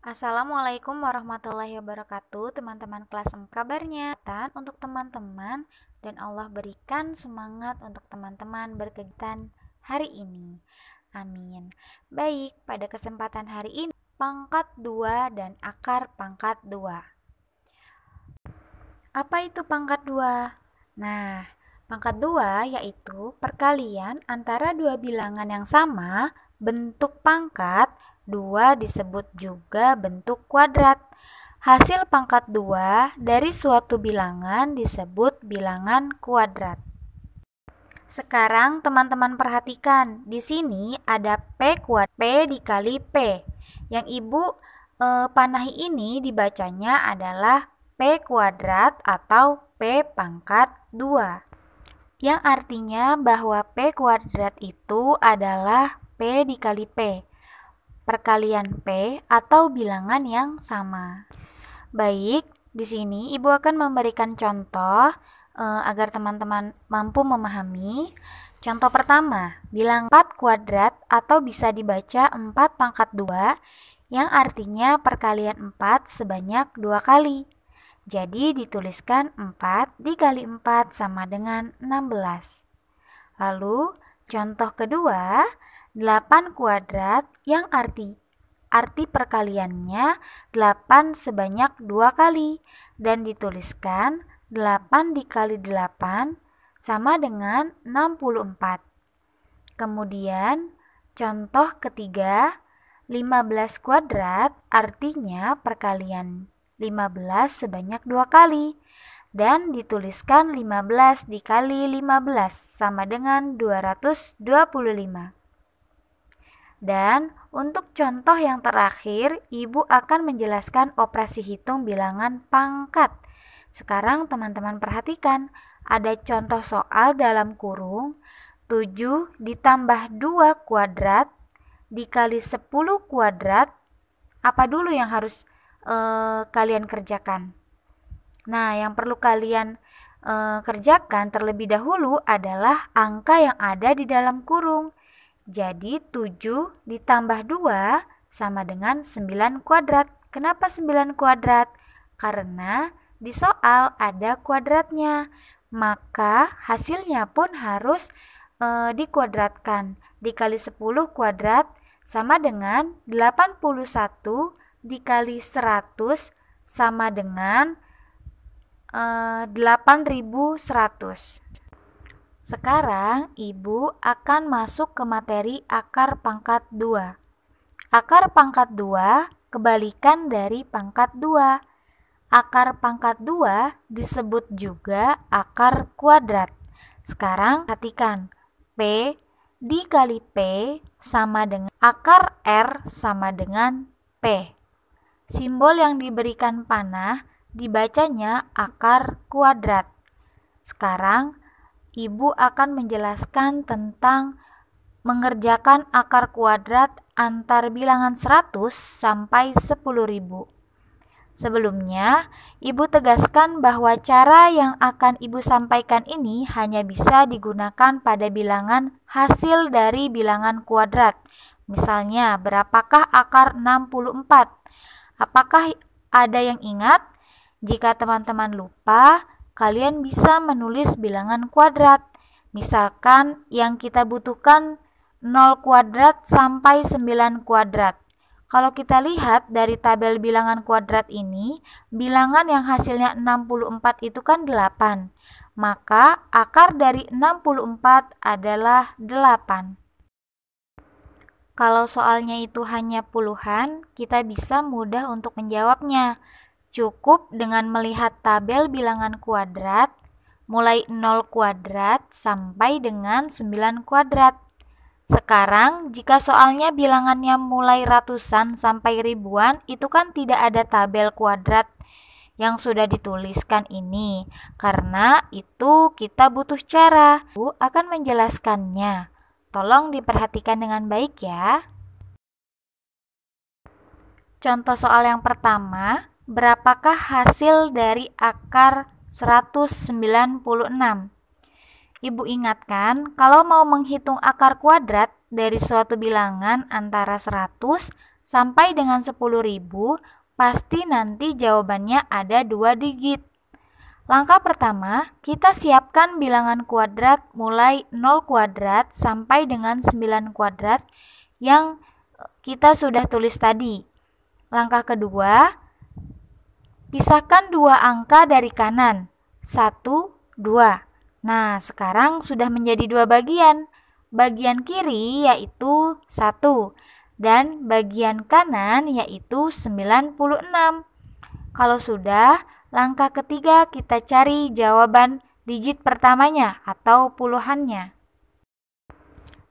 Assalamualaikum warahmatullahi wabarakatuh, teman-teman kelas 6, kabarnya untuk teman-teman, dan Allah berikan semangat untuk teman-teman berkegiatan hari ini. Amin. Baik, pada kesempatan hari ini pangkat 2 dan akar pangkat 2. Apa itu pangkat 2? Nah, pangkat 2 yaitu perkalian antara dua bilangan yang sama bentuk pangkat. 2 disebut juga bentuk kuadrat. Hasil pangkat 2 dari suatu bilangan disebut bilangan kuadrat. Sekarang teman-teman perhatikan, di sini ada P kuadrat, P dikali P. Yang Ibu panahi ini dibacanya adalah P kuadrat atau P pangkat 2. Yang artinya bahwa P kuadrat itu adalah P dikali P. Perkalian P atau bilangan yang sama. Baik, di sini Ibu akan memberikan contoh agar teman-teman mampu memahami. Contoh pertama, bilang 4 kuadrat atau bisa dibaca 4 pangkat 2 yang artinya perkalian 4 sebanyak 2 kali. Jadi dituliskan 4 dikali 4 sama dengan 16. Lalu contoh kedua, 8 kuadrat yang arti perkaliannya 8 sebanyak 2 kali dan dituliskan 8 dikali 8 sama dengan 64. Kemudian contoh ketiga, 15 kuadrat artinya perkalian 15 sebanyak 2 kali dan dituliskan 15 dikali 15 sama dengan 225. Dan untuk contoh yang terakhir, Ibu akan menjelaskan operasi hitung bilangan pangkat. Sekarang teman-teman perhatikan, ada contoh soal dalam kurung 7 ditambah 2 kuadrat dikali 10 kuadrat. Apa dulu yang harus kalian kerjakan? Nah, yang perlu kalian kerjakan terlebih dahulu adalah angka yang ada di dalam kurung. Jadi 7 ditambah 2 sama dengan 9 kuadrat. Kenapa 9 kuadrat? Karena di soal ada kuadratnya. Maka hasilnya pun harus dikuadratkan. Dikali 10 kuadrat sama dengan 81 dikali 100 sama dengan 8100. Sekarang Ibu akan masuk ke materi akar pangkat 2. Akar pangkat 2 kebalikan dari pangkat 2. Akar pangkat 2 disebut juga akar kuadrat. Sekarang perhatikan, P dikali P sama dengan akar R sama dengan P. Simbol yang diberikan panah dibacanya akar kuadrat. Sekarang Ibu akan menjelaskan tentang mengerjakan akar kuadrat antar bilangan 100 sampai 10.000. Sebelumnya, Ibu tegaskan bahwa cara yang akan Ibu sampaikan ini hanya bisa digunakan pada bilangan hasil dari bilangan kuadrat. Misalnya, berapakah akar 64? Apakah ada yang ingat? Jika teman-teman lupa, kalian bisa menulis bilangan kuadrat. Misalkan yang kita butuhkan 0 kuadrat sampai 9 kuadrat. Kalau kita lihat dari tabel bilangan kuadrat ini, bilangan yang hasilnya 64 itu kan 8. Maka akar dari 64 adalah 8. Kalau soalnya itu hanya puluhan, kita bisa mudah untuk menjawabnya. Cukup dengan melihat tabel bilangan kuadrat mulai 0 kuadrat sampai dengan 9 kuadrat. Sekarang jika soalnya bilangannya mulai ratusan sampai ribuan, itu kan tidak ada tabel kuadrat yang sudah dituliskan ini. Karena itu kita butuh cara. Ibu akan menjelaskannya. Tolong diperhatikan dengan baik ya. Contoh soal yang pertama, berapakah hasil dari akar 196? Ibu ingatkan, kalau mau menghitung akar kuadrat dari suatu bilangan antara 100 sampai dengan 10.000, pasti nanti jawabannya ada 2 digit. Langkah pertama, kita siapkan bilangan kuadrat mulai 0 kuadrat sampai dengan 9 kuadrat yang kita sudah tulis tadi. Langkah kedua, pisahkan 2 angka dari kanan, 1, 2. Nah, sekarang sudah menjadi 2 bagian. Bagian kiri yaitu 1 dan bagian kanan yaitu 96. Kalau sudah, langkah ketiga kita cari jawaban digit pertamanya atau puluhannya.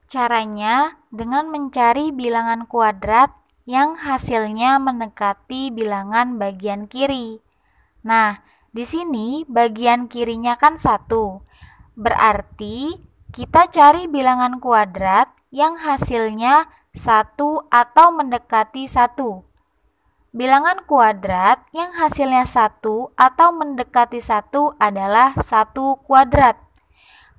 Caranya dengan mencari bilangan kuadrat yang hasilnya mendekati bilangan bagian kiri. Nah, di sini bagian kirinya kan 1. Berarti kita cari bilangan kuadrat yang hasilnya 1 atau mendekati 1. Bilangan kuadrat yang hasilnya 1 atau mendekati 1 adalah 1 kuadrat.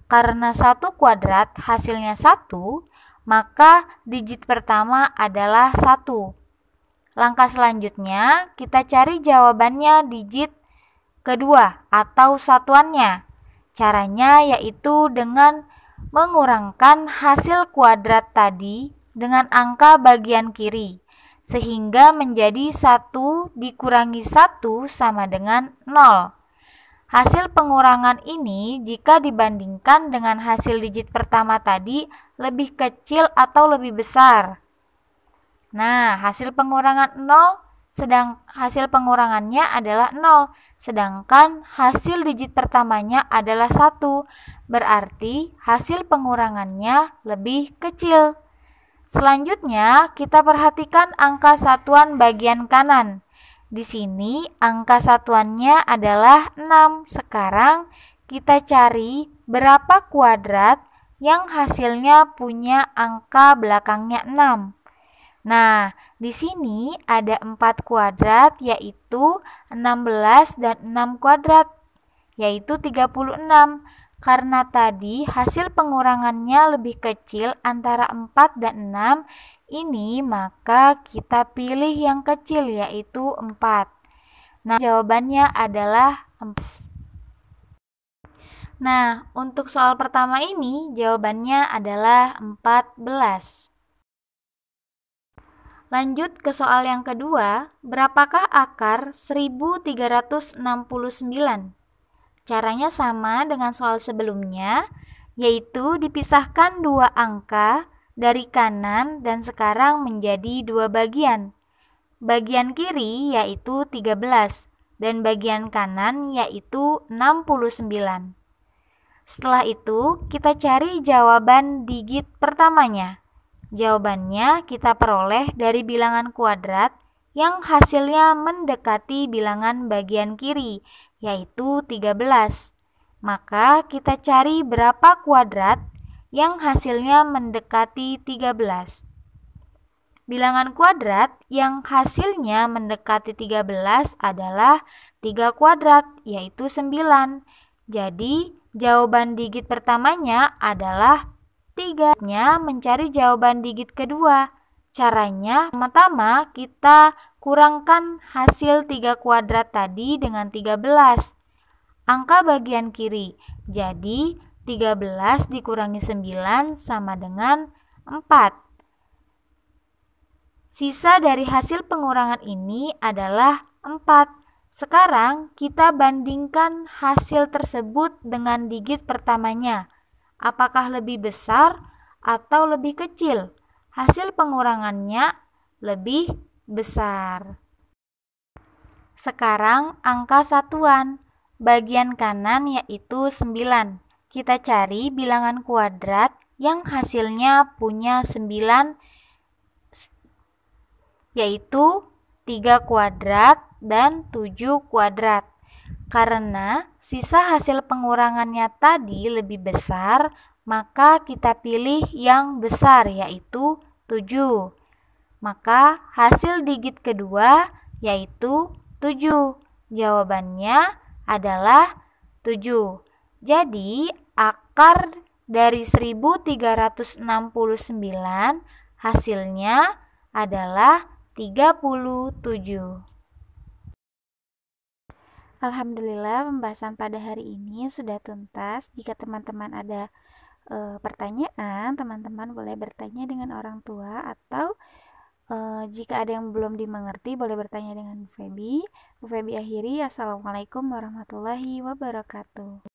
Karena 1 kuadrat hasilnya 1, maka digit pertama adalah 1. Langkah selanjutnya, kita cari jawabannya digit kedua atau satuannya. Caranya yaitu dengan mengurangkan hasil kuadrat tadi dengan angka bagian kiri, sehingga menjadi 1 dikurangi 1 sama dengan 0. Hasil pengurangan ini jika dibandingkan dengan hasil digit pertama tadi lebih kecil atau lebih besar. Nah, hasil pengurangan 0 hasil pengurangannya adalah 0, sedangkan hasil digit pertamanya adalah 1. Berarti hasil pengurangannya lebih kecil. Selanjutnya, kita perhatikan angka satuan bagian kanan. Di sini angka satuannya adalah 6. Sekarang kita cari berapa kuadrat yang hasilnya punya angka belakangnya 6. Nah, di sini ada 4 kuadrat yaitu 16 dan 6 kuadrat yaitu 36. Karena tadi hasil pengurangannya lebih kecil antara 4 dan 6 ini, maka kita pilih yang kecil yaitu 4. Nah, jawabannya adalah 4. Nah, untuk soal pertama ini jawabannya adalah 14. Lanjut ke soal yang kedua, berapakah akar 1369? Caranya sama dengan soal sebelumnya, yaitu dipisahkan 2 angka dari kanan dan sekarang menjadi 2 bagian. Bagian kiri yaitu 13 dan bagian kanan yaitu 69. Setelah itu kita cari jawaban digit pertamanya. Jawabannya kita peroleh dari bilangan kuadrat yang hasilnya mendekati bilangan bagian kiri, yaitu 13. Maka kita cari berapa kuadrat yang hasilnya mendekati 13. Bilangan kuadrat yang hasilnya mendekati 13 adalah 3 kuadrat, yaitu 9. Jadi, jawaban digit pertamanya adalah 3. Mencari jawaban digit kedua. Caranya, pertama kita kurangkan hasil 3 kuadrat tadi dengan 13. Angka bagian kiri. Jadi, 13 dikurangi 9 sama dengan 4. Sisa dari hasil pengurangan ini adalah 4. Sekarang kita bandingkan hasil tersebut dengan digit pertamanya. Apakah lebih besar atau lebih kecil? Hasil pengurangannya lebih besar. Sekarang angka satuan. Bagian kanan yaitu 9. Kita cari bilangan kuadrat yang hasilnya punya 9 yaitu 3 kuadrat dan 7 kuadrat. Karena sisa hasil pengurangannya tadi lebih besar, maka kita pilih yang besar yaitu 7. Maka hasil digit kedua yaitu 7. Jawabannya adalah 7. Jadi akar dari 1369 hasilnya adalah 37. Alhamdulillah, pembahasan pada hari ini sudah tuntas. Jika teman-teman ada pertanyaan, teman-teman boleh bertanya dengan orang tua, atau jika ada yang belum dimengerti boleh bertanya dengan Bu Febi. Bu Febi akhiri, Assalamualaikum warahmatullahi wabarakatuh.